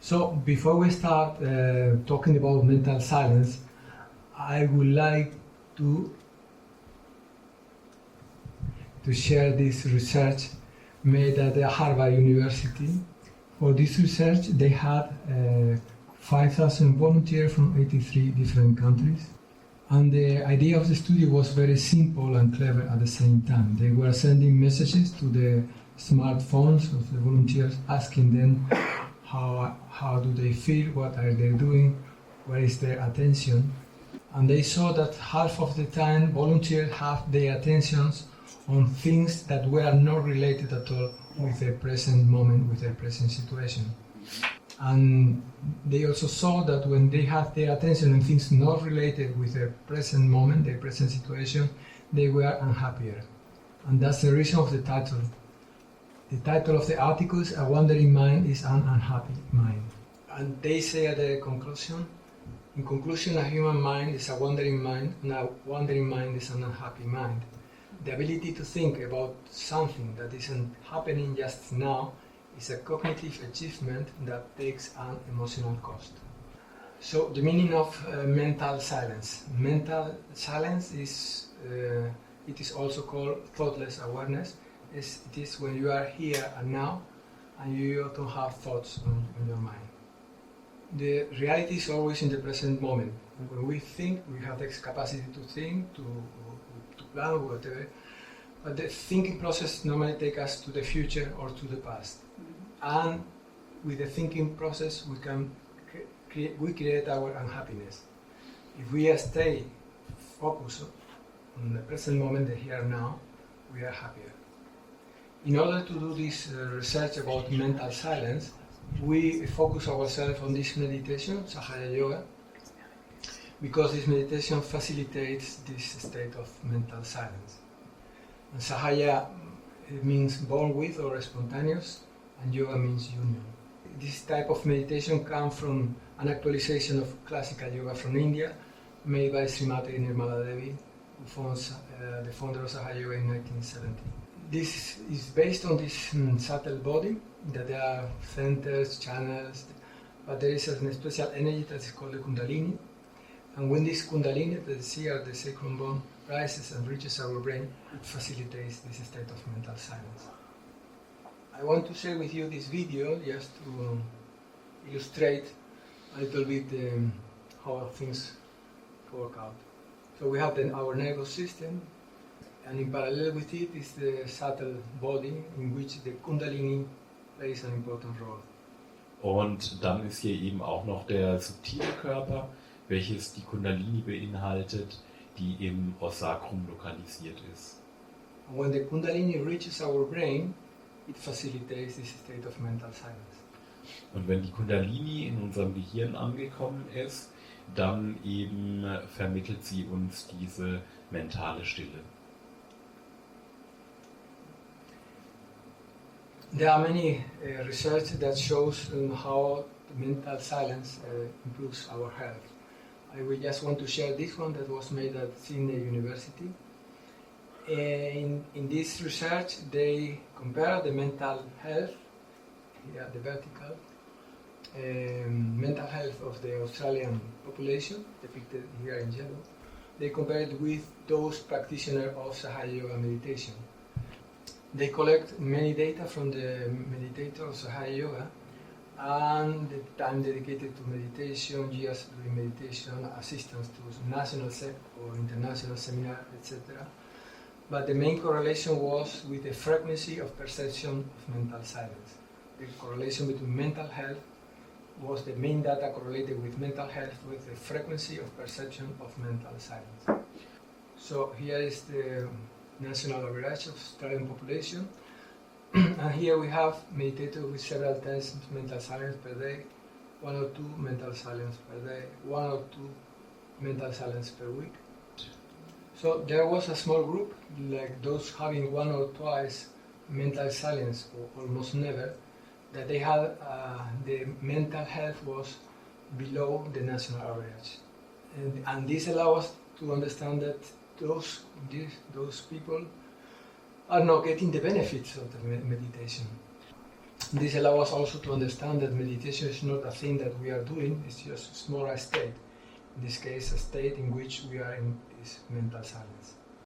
So before we start talking about mental silence, I would like to share this research made at Harvard University. For this research, they had 5,000 volunteers from 83 different countries. And the idea of the study was very simple and clever at the same time. They were sending messages to the smartphones of the volunteers, asking them how do they feel, what are they doing, where is their attention. And they saw that half of the time volunteers have their attentions on things that were not related at all with their present moment, with their present situation. And they also saw that when they had their attention on things not related with their present moment, their present situation, they were unhappier. And that's the reason of the title. The title of the article is "A Wandering Mind is an Unhappy Mind." And they say at the conclusion, in conclusion, a human mind is a wandering mind, and a wandering mind is an unhappy mind. The ability to think about something that isn't happening just now is a cognitive achievement that takes an emotional cost. So the meaning of mental silence. Mental silence is, it is also called thoughtless awareness. It is when you are here and now and you don't have thoughts on your mind. The reality is always in the present moment. When we think, we have the capacity to think, to plan, whatever. But the thinking process normally takes us to the future or to the past. And with the thinking process, we can create our unhappiness. If we stay focused on the present moment, the here and now, we are happier. In order to do this research about mental silence, we focus ourselves on this meditation, Sahaja Yoga, because this meditation facilitates this state of mental silence. And Sahaja means born with or spontaneous, and Yoga means union. This type of meditation comes from an actualization of classical yoga from India, made by Srimati Nirmala Devi, who was the founder of Sahaja Yoga in 1970. This is based on this subtle body, that there are centers, channels, but there is a special energy that is called the Kundalini. And when this Kundalini, the seer, the sacrum bone, rises and reaches our brain, it facilitates this state of mental silence. I want to share with you this video just to illustrate a little bit how things work out. So we have our nervous system, and in parallel with it is the subtle body in which the Kundalini plays an important role. Und dann ist hier eben auch noch der subtile Körper, welches die Kundalini beinhaltet, die im Ossacrum lokalisiert ist. When the Kundalini reaches our brain, it facilitates this state of mental silence. Und wenn die Kundalini in unserem Gehirn angekommen ist, dann eben vermittelt sie uns diese mentale Stille. There are many research that shows how mental silence improves our health. I will just want to share this one that was made at Sydney University. In this research, they compare the mental health, here the vertical, mental health of the Australian population, depicted here in yellow. They compare it with those practitioners of Sahaja Yoga meditation. They collect many data from the Meditators of Sahaja Yoga and the time dedicated to meditation, years doing meditation, assistance to national or international seminar, etc. But the main correlation was with the frequency of perception of mental silence. The correlation between mental health was the main data correlated with mental health with the frequency of perception of mental silence. So here is the national average of Australian population. And here we have meditators with several times mental silence per day, 1 or 2 mental silence per day, 1 or 2 mental silence per week. So there was a small group, like those having 1 or twice mental silence, or almost never, that they had the mental health was below the national average. And this allows us to understand that those people are not getting the benefits of the meditation. This allows us also to understand that meditation is not a thing that we are doing, it's just more a state. In this case, a state in which we are in this mental silence.